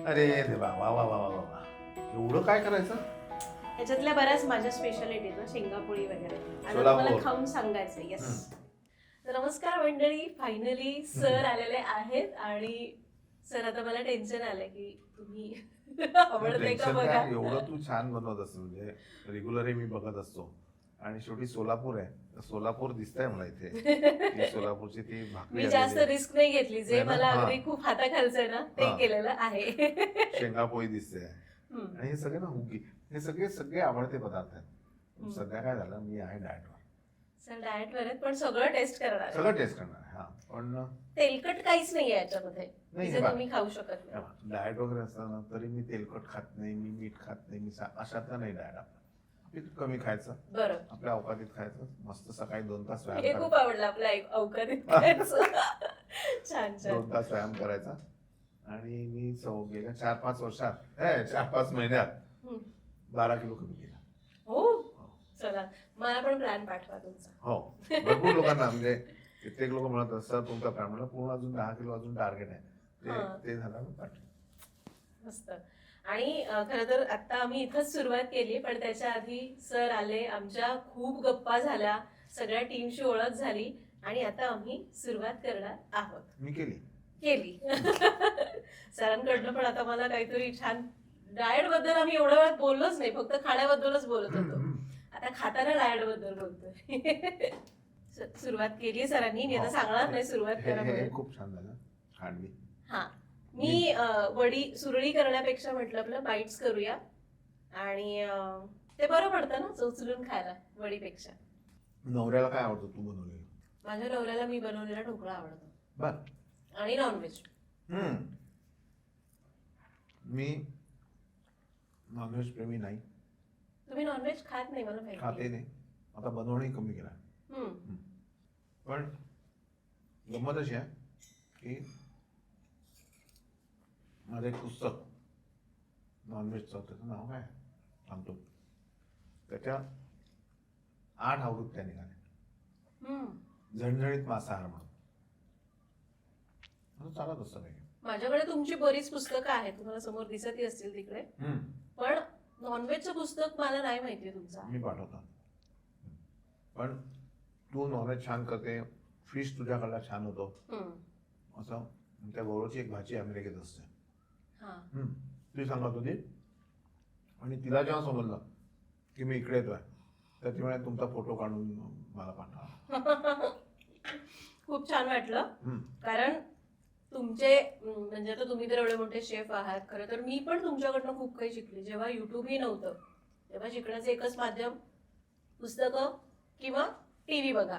अरे देवा, वा वा वा वा वा वा. एवढं काय करायचं? ह्याच्यातल्या बऱ्याच माझ्या स्पेशालिटी ना, शेंगापोळी वगैरे आता सोलापूर. तुम्हाला खाऊन सांगायचं. येस. तर नमस्कार मंडळी, फायनली सर आलेले आहेत आणि सर आता मला टेन्शन आलंय की तुम्ही आवडते का टेन्शन बघा. काय, एवढं तू छान बनवत असतो, म्हणजे रेग्युलरही मी बघत असतो. आणि शेवटी सोलापूर आहे, तर सोलापूर दिसतंय मला इथे. ती सोलापूरची ती भाकरी मी जास्त आलेली आहे. रिस्क नाही घेतली, जे नाही ना? मला हा. अगदी खूप हाताखालचं आहे ना ते हा. केलेलं आहे. शेंगापोळी दिसते. हम्म. आणि हे सगळे ना हुकी, हे सगळे सगळे आवडते पदार्थ आहेत. सध्या काय झालं, मी आहे डाएटवर. सर डाएट वर आहेत पण सगळं टेस्ट करणार आहे. सगळं टेस्ट करणार आहे. हा, पण तेलकट काहीच नाहीये याच्यामध्ये नाही, की हे जे बघ. तुम्ही खाऊ शकत नाही. डाएट वगैरे असताना तरी मी तेलकट खात नाही, मी मीठ खात नाही, मी अशातला नाही डाएट आपला. आपली कमी खायचं, बरं, आपल्या अवकाळीत खायचं, मस्त सकाळी 2 तास हे व्यायाम खूप करायचा. आवडलं आपल्या अवकाळीत खायचं. छान छान. 2 तास व्यायाम करायचा. आणि मी गेल्या 4-5 वर्षात 4-5 महिन्यात हम्म. 12 किलो कमी केला. हो, चला मला पण प्लॅन पाठवा तुमचा. हो, भरपूर लोकांना, म्हणजे कित्येक लोक म्हणत असतात तुमचा प्लॅन, म्हणलं पूर्ण अजून 10 किलो अजून टार्गेट आहे. हा. ते झालं मग पाठव. मस्त. आणि खरं तर आता आम्ही इथंच सुरुवात केली, पण त्याच्या आधी सर आले, आमच्या खूप गप्पा झाल्या, सगळ्या टीमशी ओळख झाली आणि आता आम्ही सुरुवात करणार आहोत. मी केली. सरांकडनं पण आता मला काहीतरी छान, डाएट बद्दल आम्ही एवढ्या वेळात बोललोच नाही, फक्त खाण्याबद्दलच बोलत होतो. आता खाताना डाएट बद्दल बोलतोय. सुरुवात केली सरांनी, मी आता सांगणार नाही सुरुवात करा हे म्हणून. खूप छान झालं खांडवी. हा, मी वडी सुरळी करण्यापेक्षा म्हटलं आपलं बाईट्स करूया आणि ते बरं पडतं ना चोचलून खायला वडीपेक्षा. नवऱ्याला काय आवडतं तू बनवलेलं? माझ्या नवऱ्याला मी बनवलेला ढोकळा आवडतो बर. आणि नॉनव्हेज. मी नॉनव्हेज प्रेमी नाही. तुम्ही नॉनव्हेज खात नाही मला माहिती. खाते नाही, आता बनवणंही कमी केला. हम्म. पण गंमत अशी आहे की माझं एक पुस्तक नॉनव्हेजचं, त्याचं नाव काय सांगतो, त्याच्या 8 आवृत्त्या निघाल्या. झणझणीत मांसाहार म्हणून चालत असतं काही. माझ्याकडे तुमची बरीच पुस्तकं आहेत, तुम्हाला समोर दिसतही असतील तिकडे, पण नॉनव्हेजचं पुस्तक मला नाही माहितीये तुमचं. मी पाठवतो. पण तू नॉनव्हेज छान करते, फिश तुझ्याकडला छान होतो असं. त्या गौरवची एक भाची अमेरिकेत असते, ती सांगत होती. आणि तिला जेव्हा समजलं की मी इकडे येतोय, तर ती म्हणे तुमचा फोटो काढून मला पाठवा. खूप छान वाटलं, कारण तुमचे म्हणजे आता तुम्ही तर एवढे मोठे शेफ आहात. खरं तर मी पण तुमच्याकडनं खूप काही शिकले. जेव्हा युट्यूबही नव्हतं तेव्हा शिकण्याचं एकच माध्यम पुस्तकं किंवा टीव्ही बघा.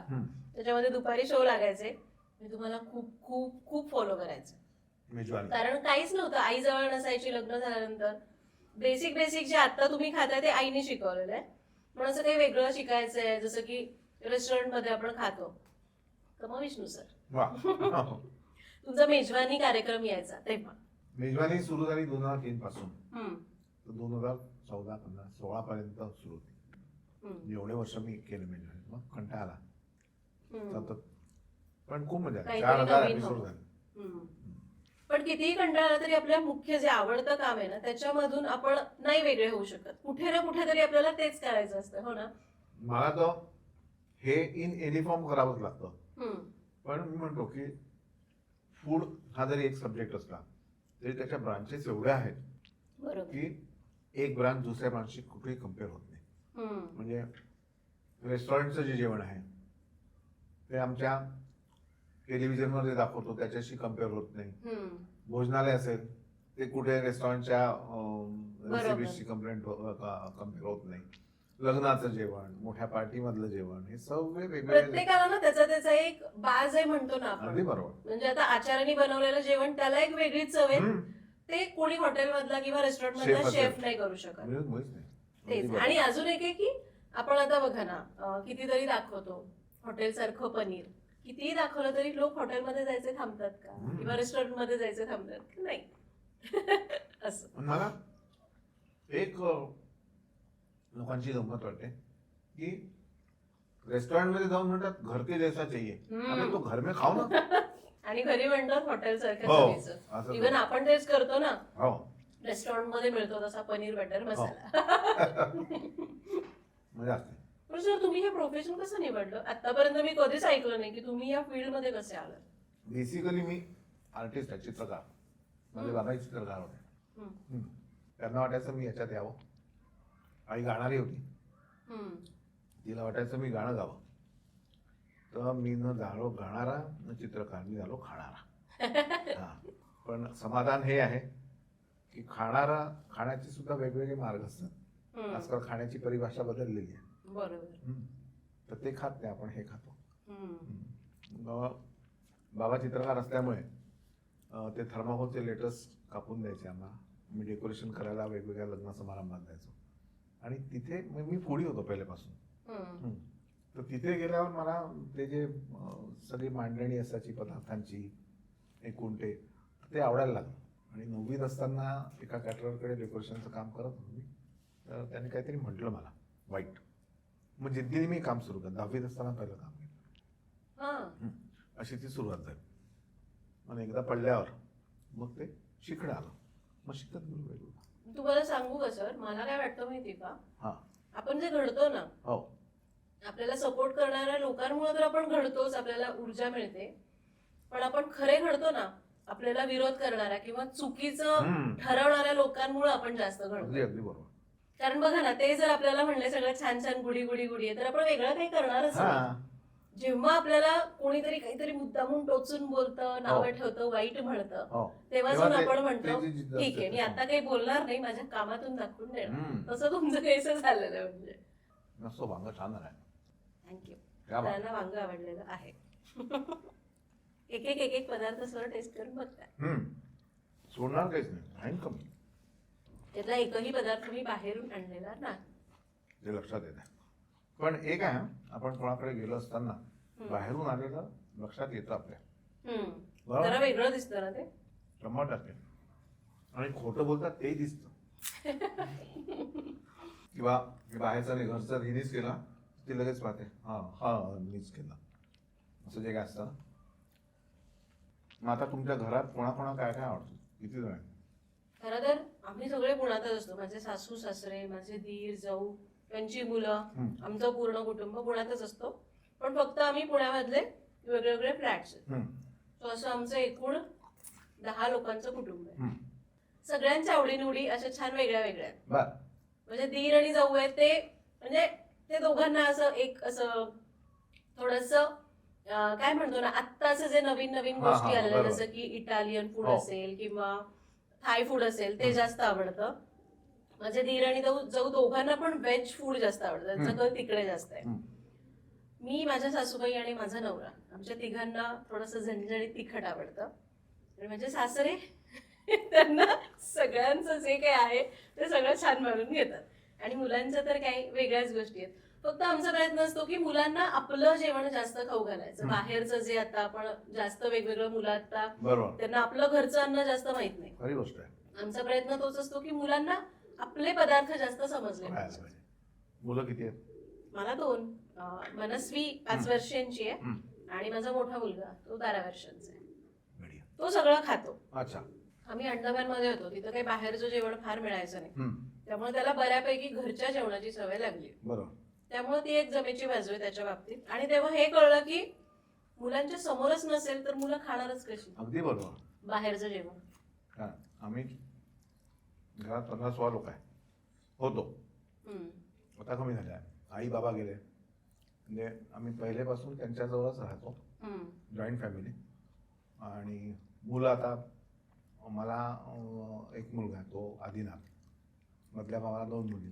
त्याच्यामध्ये दुपारी शो लागायचे, मी तुम्हाला खूप खूप खूप फॉलो करायचे. कारण काहीच नव्हतं, आई जवळ नसायची लग्न झाल्यानंतर. बेसिक बेसिक जे आता तुम्ही खाताय ते आईने शिकवलेलं आहे. पण असं काही वेगळं शिकायचंय, जसं की रेस्टॉरंट मध्ये आपण खातो, तर मग विष्णू सर तुमचा मेजवानी कार्यक्रम यायचा तेव्हा. मेजवानी सुरू झाली 2003 पासून, तर 2014-15-16 पर्यंत सुरू होती. एवढे वर्ष मी केलं मेजवानी. मग कंटाळा आला सतत, पण खूप मजा आली. 4000 एपिसोड झाले. पण कितीही कंटाळा तरी आपल्या मुख्य जे आवडतं काम आहे ना, त्याच्यामधून आपण नाही वेगळे होऊ शकत. कुठे ना कुठे तरी आपल्याला तेच करायचं असतं, हो ना? मला तर हे इन एनी फॉर्म करावंच लागतं. पण मी म्हणतो की फूड हा जरी एक सब्जेक्ट असला तरी त्याच्या ब्रांचेस एवढ्या आहेत की एक ब्रांच दुसऱ्या ब्रांचशी कुठेही कम्पेअर होत नाही. म्हणजे रेस्टॉरंटचं जे जेवण आहे ते आमच्या टेलिव्हिजनवर जे दाखवतो त्याच्याशी कम्पेअर होत नाही. भोजनालय असेल ते कुठे रेस्टॉरंटच्या रेसिपीजशी कम्पेअर होत नाही. लग्नाचं जेवण, मोठ्या पार्टी मधलं जेवण, हे सगळे वेगवेगळे. प्रत्येकाला ना त्याचा एक बाज आहे म्हणतो ना आपण. अगदी बरोबर. म्हणजे आता आचार्याने बनवलेलं जेवण त्याला एक वेगळी चव आहे, ते कोणी हॉटेल मधला किंवा रेस्टॉरंट मधला शेफ नाही करू शकत. तेच. आणि अजून एक आहे की आपण आता बघा ना, कितीतरी दाखवतो हॉटेल सारखं पनीर, कितीही दाखवलं तरी लोक हॉटेलमध्ये जायचे थांबतात का, किंवा रेस्टॉरंट मध्ये जायचे थांबतात की नाही? असं मला एक लोकांची गंमत वाटते की रेस्टॉरंट मध्ये जाऊन म्हणतात घर के जैसा चाहिए. अरे तो घर में खाओ ना. आणि घरी म्हणतात हॉटेल हो, सारखं असं चवीचं. इव्हन आपण तेच करतो ना, हो रेस्टॉरंट मध्ये मिळतो तसा पनीर बटर हो. मसाला. मजा असते. पण सर तुम्ही हे प्रोफेशन कसं निवडलं? आतापर्यंत मी कधीच ऐकलं नाही की तुम्ही या फील्ड मध्ये कसे आलात. बेसिकली मी आर्टिस्ट आहे, चित्रकार. माझे बाबाही चित्रकार होते. हम्म. त्यांना वाटायचं मी याच्यात यावं. आई गाणारी होती, हम्म. तिला वाटायचं मी गाणं गावं. तर मी न झालो गाणारा न चित्रकार, मी झालो खाणारा. हा. पण समाधान हे आहे की खाण्याचे सुद्धा वेगवेगळे मार्ग असतात. हम्म. आजकाल खाण्याची परिभाषा बदललेली आहे. बरोबर. तर ते खात नाही, आपण हे खातो. हम्म. मग बाबा चित्रकार असल्यामुळे ते थर्माकोलचे लेटर्स कापून द्यायचे आम्हाला. मी डेकोरेशन करायला वेगवेगळ्या लग्न समारंभात जायचो. आणि तिथे मी फूडी होतो पहिल्यापासून. हम्म. तर तिथे गेल्यावर मला ते जे सगळी मांडणी असायची पदार्थांची एकूण ते आवडायला लागलं. आणि 9वीत असताना एका कॅटररकडे डेकोरेशनचं काम करत होतो मी. तर त्यांनी काहीतरी म्हटलं मला वाईट. मग जिद्दीने मी काम सुरू केलं. 10वीत असताना पहिलं काम केलं. हा. अशी ती सुरुवात झाली. मग एकदा पडल्यावर मग ते शिकणं आलं. मग शिकत गेलो वेगवेगळं. तुम्हाला सांगू का सर, मला काय वाटतं माहिती का, हा. आपण जे घडतो ना, हो आपल्याला सपोर्ट करणाऱ्या लोकांमुळे तर आपण घडतोच, आपल्याला ऊर्जा मिळते. पण आपण खरे घडतो ना, आपल्याला विरोध करणाऱ्या किंवा चुकीचं ठरवणाऱ्या लोकांमुळे आपण जास्त घडतो. अगदी अगदी बरोबर. कारण बघा ना, ते जर आपल्याला म्हणले सगळं छान छान गुडी गुडी गुडी आहे, तर आपण वेगळं काही करणारच नाही. हा. जेव्हा आपल्याला कोणीतरी काहीतरी मुद्दामून टोचून बोलतं, नावं ठेवतं, वाईट म्हणतं, हो. तेव्हा तेव्हा जाऊन ते- आपण म्हणतो ते जी जिद्द ठीक असते आहे, मी ते आता काही बोलणार नाही, माझ्या कामातून दाखवून देणार. हम्म. तसं तुमचं काहीसं झालेलं आहे म्हणजे. नसतो वांग छान आहे. थँक्यू. क्या बात. त्यांना वांग आवडलेलं आहे. एक एक पदार्थ सर टेस्ट करून बघताय. सोडणार काहीच नाही, राहीन कमी. त्यातला एकही पदार्थ मी बाहेरून आणलेला नाही. ते लक्षात येत आहे. पण एक आहे, आपण कोणाकडे गेलो असताना बाहेरून आलेलं लक्षात येतं आपल्या. बरोबर? जरा वेगळं दिसतं ना ते. 100%. आणि खोटं बोलतात तेही दिसतं. किंवा बाहेरचा नाही, घरचा हिनीच केला, ती लगेच पाहते हा हा मीच केला, असं जे काय असतं ना. मग आता तुमच्या घरात कोणाकोणा काय काय आवडतं? किती जण आहे? खरं तर आम्ही सगळे पुण्यातच असतो. माझे सासू सासरे, माझे दीर जाऊ, त्यांची मुलं, आमचं पूर्ण कुटुंब पुण्यातच असतो. पण फक्त आम्ही पुण्यामधले वेगळे वेगळे फ्लॅट्स आहेत. तो असं आमचं एकूण 10 लोकांचं कुटुंब आहे. सगळ्यांच्या आवडीनिवडी अशा छान वेगळ्या वेगळ्या आहेत. बर. म्हणजे दीर आणि जाऊ आहेत ते, म्हणजे ते दोघांना असं एक असं थोडस काय म्हणतो ना, आत्ताच जे नवीन नवीन हा, गोष्टी आलेल्या, बरोबर. जसं की इटालियन फूड हो. असेल किंवा थाय फूड असेल, ते जास्त आवडतं. माझे दीर आणि जाऊ दोघांना पण व्हेज फूड जास्त आवडतं. त्यांचं कल तिकडे जास्त आहे. मी, माझ्या सासूबाई आणि माझा नवरा, आमच्या तिघांना थोडंसं झणझणीत तिखट आवडतं. आणि माझे सासरे त्यांना सगळ्यांचं जे काही आहे ते सगळं छान मारून घेतात. आणि मुलांच्या तर काही वेगळ्याच गोष्टी आहेत. फक्त आमचा प्रयत्न असतो की मुलांना आपलं जेवण जास्त खाऊ घालायचं. बाहेरचं जे आता आपण जास्त वेगवेगळं, मुलं आता बरोबर, त्यांना आपलं घरचं अन्न जास्त माहित नाही. खरी गोष्ट आहे. आमचा प्रयत्न तोच असतो की मुलांना आपले पदार्थ जास्त समजले खायला पाहिजे. पाहिजे. मुलं किती आहेत? मला 2, मनस्वी 5 वर्षांची आहे आणि माझा मोठा मुलगा तो 12 वर्षांचा आहे. बढिया. तो सगळं खातो. अच्छा. आम्ही अंडमानमध्ये होतो, तिथं काही बाहेरचं जेवण फार मिळायचं नाही. त्यामुळे त्याला बऱ्यापैकी घरच्या जेवणाची सवय लागली. बरोबर. त्यामुळे ती एक जमेची बाजू आहे त्याच्या बाबतीत. आणि तेव्हा हे कळलं की मुलांच्या समोरच नसेल तर मुलं खाणारच कशी अगदी बरोबर. बाहेरचं जेवण. हा, आम्ही घरात 15-16 लोक आहे होतो. आता कमी झाले आहे. आई बाबा गेले. म्हणजे आम्ही पहिलेपासून त्यांच्याजवळच राहतो, जॉईंट फॅमिली. आणि मुलं आता मला एक मुलगा आहे, तो आदिनाथ. मधल्या भावाला 2 मुली,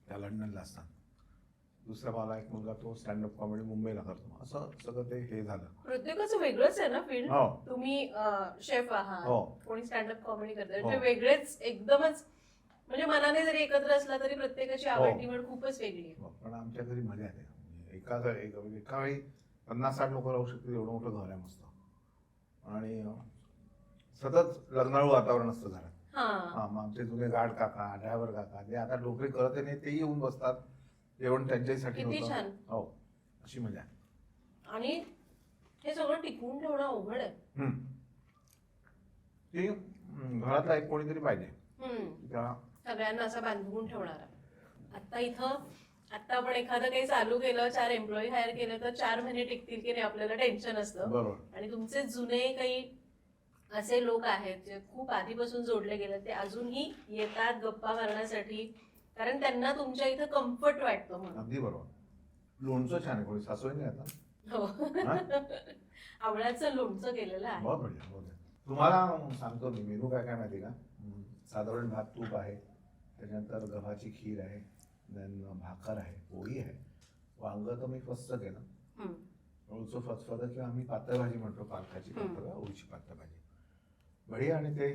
त्या लंडनला असतात. दुसऱ्या भावाला एक मुलगा, तो स्टँडअप कॉमेडी मुंबईला करतो. असं सगळं ते हे झालं. प्रत्येकाचं वेगळंच आहे ना फील्ड. हो. तुम्ही शेफ आहात, हो. कोणी स्टँडअप कॉमेडी करतात, हो. म्हणजे वेगळेच एकदमच. म्हणजे मनाने जरी एकत्र असला तरी प्रत्येकाची आवड निवड खूपच वेगळी आहे. पण आमच्या घरी मजा येते. एका वेळी 50-60 लोक राहू शकतील, एवढं मोठं घर आहे मस्त. आणि सतत लग्नाळू वातावरण असतं घरात. हा, मग आमचे जुने गार्ड काका, ड्रायव्हर काका, जे आता नोकरी करत नाही, तेही येऊन बसतात. जेवण त्यांच्यासाठी किती होतं. छान. हो, अशी मजा आहे. आणि हे सगळं टिकवून ठेवणं अवघड आहे. ती घरातला एक कोणीतरी पाहिजे त्या सगळ्यांना असं बांधून ठेवणारा. आता आपण एखादं काही चालू केलं, 4 एम्प्लॉई हायर केले तर 4 महिने टिकतील की नाही आपल्याला टेन्शन असतं. बरोबर. आणि तुमचे जुने काही असे लोक आहेत जे खूप आधीपासून जोडले गेले, ते अजूनही येतात गप्पा मारण्यासाठी, कारण त्यांना तुमच्या इथं कम्फर्ट वाटतं म्हणून. अगदी बरोबर. लोणचं छान आहे, कोणी सासवणी आता हो. आवळ्याचं लोणचं केलेलं आहे. बहुत बढिया, बहुत बढिया. तुम्हाला सांगतो मी मेनू काय काय माहिती का. साधारण भात तूप आहे, त्याच्यानंतर गव्हाची खीर आहे, देन भाकर आहे, पोळी आहे, वांग तर मी फस्त केलं, अळूचं फतफद किंवा आम्ही पातळ भाजी म्हणतो, पालकाची पातळ, अळूची पातळ भाजी, बढिया. आणि ते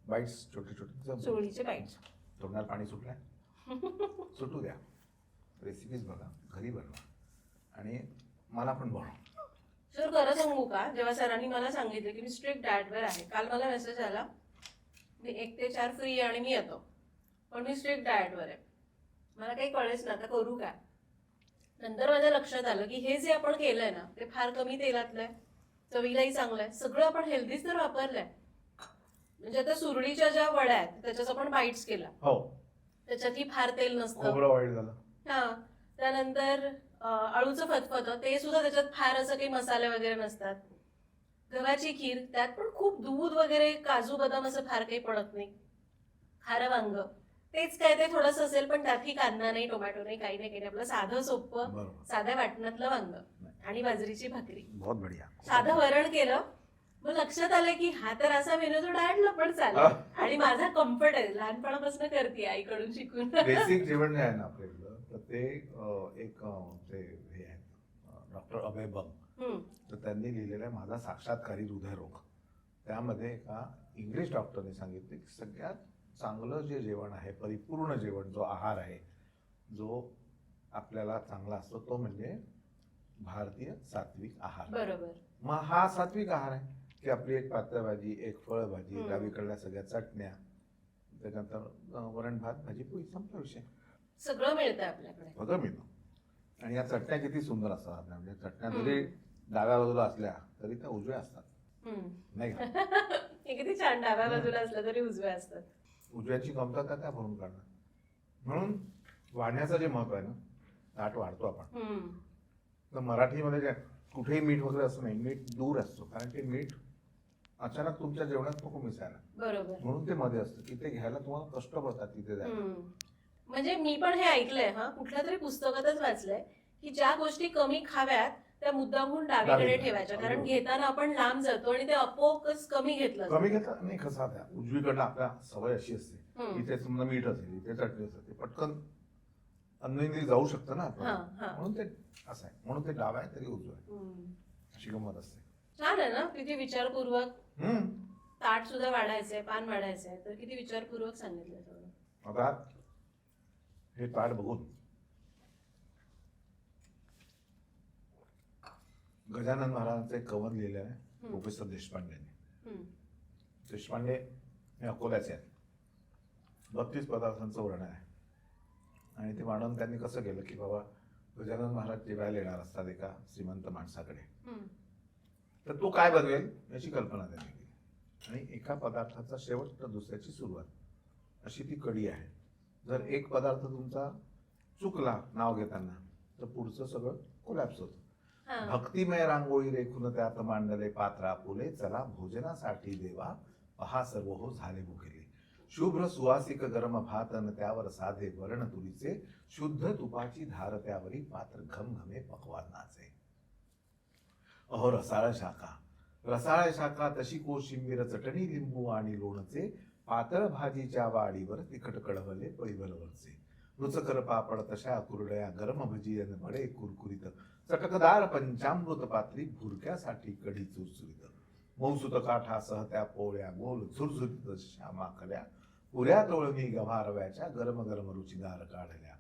बाईट्स छोटे छोटे चोळीचे बाईट्स. तोंडाला पाणी सुटलंय, सुटू द्या. रेसिपीज बघा, घरी बनवा आणि मला पण बनवा. सर खरं सांगू का, जेव्हा सरांनी मला सांगितलं की मी स्ट्रिक्ट डाएटवर आहे, काल मला मेसेज आला मी 1 ते 4 फ्री आहे आणि मी येतो, पण मी स्ट्रिक्ट डाएटवर आहे. मला काही कळेच ना आता करू काय. नंतर माझ्या लक्षात आलं की हे जे आपण केलंय ना ते फार कमी तेलातलं आहे, चवीलाही चांगलं आहे, सगळं आपण हेल्दीच तर वापरलंय. म्हणजे आता सुरळीच्या ज्या वड्या आहेत त्याच्याच आपण बाईट्स केला, हो, त्याच्यातही फार तेल नसतं. खोबरं वाईट झालं. हा, त्यानंतर अळूचं फतफद, ते सुद्धा त्याच्यात फार असं काही मसाले वगैरे नसतात. गव्हाची खीर, त्यात पण खूप दूध वगैरे काजू बदाम असं फार काही पडत नाही. खारं वांग, तेच काय ते थोडंसं असेल पण त्यातही कांदा नाही, टोमॅटो नाही, काही नाही, काही आपलं साधं सोपं साध्या वाटणातलं वांग आणि बाजरीची भाकरी, बहुत बढिया. साधं वरण केलं. मग लक्षात आलं की हा तर असा मेनू तो डाएटला पण चालेल आणि माझा कम्फर्ट आहे, लहानपणापासून करते आईकडून शिकून. बेसिक जेवण जे आहे ना आपल्याकडं, तर ते एक ते हे आहे डॉक्टर अभय बंग, तर त्यांनी लिहिलेलं आहे माझा साक्षात्कारी हृदयरोग. त्यामध्ये एका इंग्लिश डॉक्टरने सांगितले की सगळ्यात चांगलं जे जेवण आहे, परिपूर्ण जेवण, जो आहार आहे जो आपल्याला चांगला असतो, तो म्हणजे भारतीय सात्विक आहार. बरोबर. मग हा सात्विक आहार आहे की आपली एक पातळ भाजी, एक फळभाजी, डावीकडल्या सगळ्या चटण्या, त्याच्यानंतर वरण भात भाजी पोळी, संपला विषय. सगळं मिळतं आपल्याकडे, सगळं मिळतं. आणि या चटण्या किती सुंदर असतात. म्हणजे चटण्या जरी डाव्या बाजूला असल्या तरी त्या उजव्या असतात, नाही का. हे किती छान, डाव्या बाजूला असलं तरी उजव्या असतात. उजव्याची कमतरता त्या भरून काढणार. म्हणून वाढण्याचं जे महत्व आहे ना, ताट वाढतो आपण. तर मराठीमध्ये जे कुठेही मीठ वगैरे असं नाही, मीठ दूर असतो, कारण ते मीठ अचानक तुमच्या जेवणात नको मिसायला. बरोबर. म्हणून ते मध्ये असतं की ते घ्यायला तुम्हाला कष्ट पडतात तिथे जायला. म्हणजे मी पण हे ऐकलंय, कुठल्या तरी पुस्तकातच वाचलंय की ज्या गोष्टी कमी खाव्यात त्या मुद्दामहून डावीकडे ठेवायच्या, कारण घेताना आपण लांब जातो आणि ते आपोआपच कमी घेतलं नाही. कसा त्या उजवीकडनं आपल्या सवय अशी असते, इथे समजा मीठ असेल, इथे चटणी असेल, ते पटकन अन्नइंद्रिय जाऊ शकतं ना, म्हणून ते असं आहे. म्हणून ते डावा आहे तरी उजवा आहे, अशी गंमत असते. छान आहे ना, किती विचारपूर्वक. ताट सुद्धा वाढायचंय, पान वाढायचंय, तर किती विचारपूर्वक सांगितलं सगळं. आता हे ताट बघून गजानन महाराजांचं एक कवन लिहिलं आहे प्रोफेसर देशपांडेने. देशपांडे हे अकोल्याचे आहेत. 32 पदार्थांचं वर्णन आहे आणि ते वर्णन त्यांनी कसं केलं की बाबा गजानन महाराज जेवायला येणार असतात एका श्रीमंत माणसाकडे, तर तो काय बनवेल याची कल्पना त्यांनी केली आणि एका पदार्थाचा शेवट तर दुसऱ्याची सुरुवात, अशी ती कडी आहे. जर एक पदार्थ तुमचा चुकला नाव घेताना तर पुढचं सगळं कोलॅप्स होतं. भक्तिमय रांगोळी रेखून त्यात मांडले पात्रा फुले, चला भोजनासाठी देवा पहा सर्व हो झाले भुकेले. शुभ्र सुवासिक गरम भात न त्यावर साधे वरण तुरीचे, शुद्ध तुपाची धार त्यावरी पात्र घमघमे पकवान नाचे. अहो रसाळ शाखा, रसाळ शाखा तशी कोशिंबीर चटणी लिंबू आणि लोणचे, पातळ भाजीच्या वाडीवर तिखट कडवले पळीभरवरचे. रुचकर पापड तशा कुरड्या, गरम भजी अन बडे कुरकुरीत, चटकदार पंचामृत पात्री भुरक्यासाठी कढी चुरचुरीत. मौसूत काठासह त्या पोळ्या गोल झुरझुरीत श्यामाकल्या, पुऱ्या तोळणी गव्हारव्याच्या गरम गरम रुचीदार काढल्या.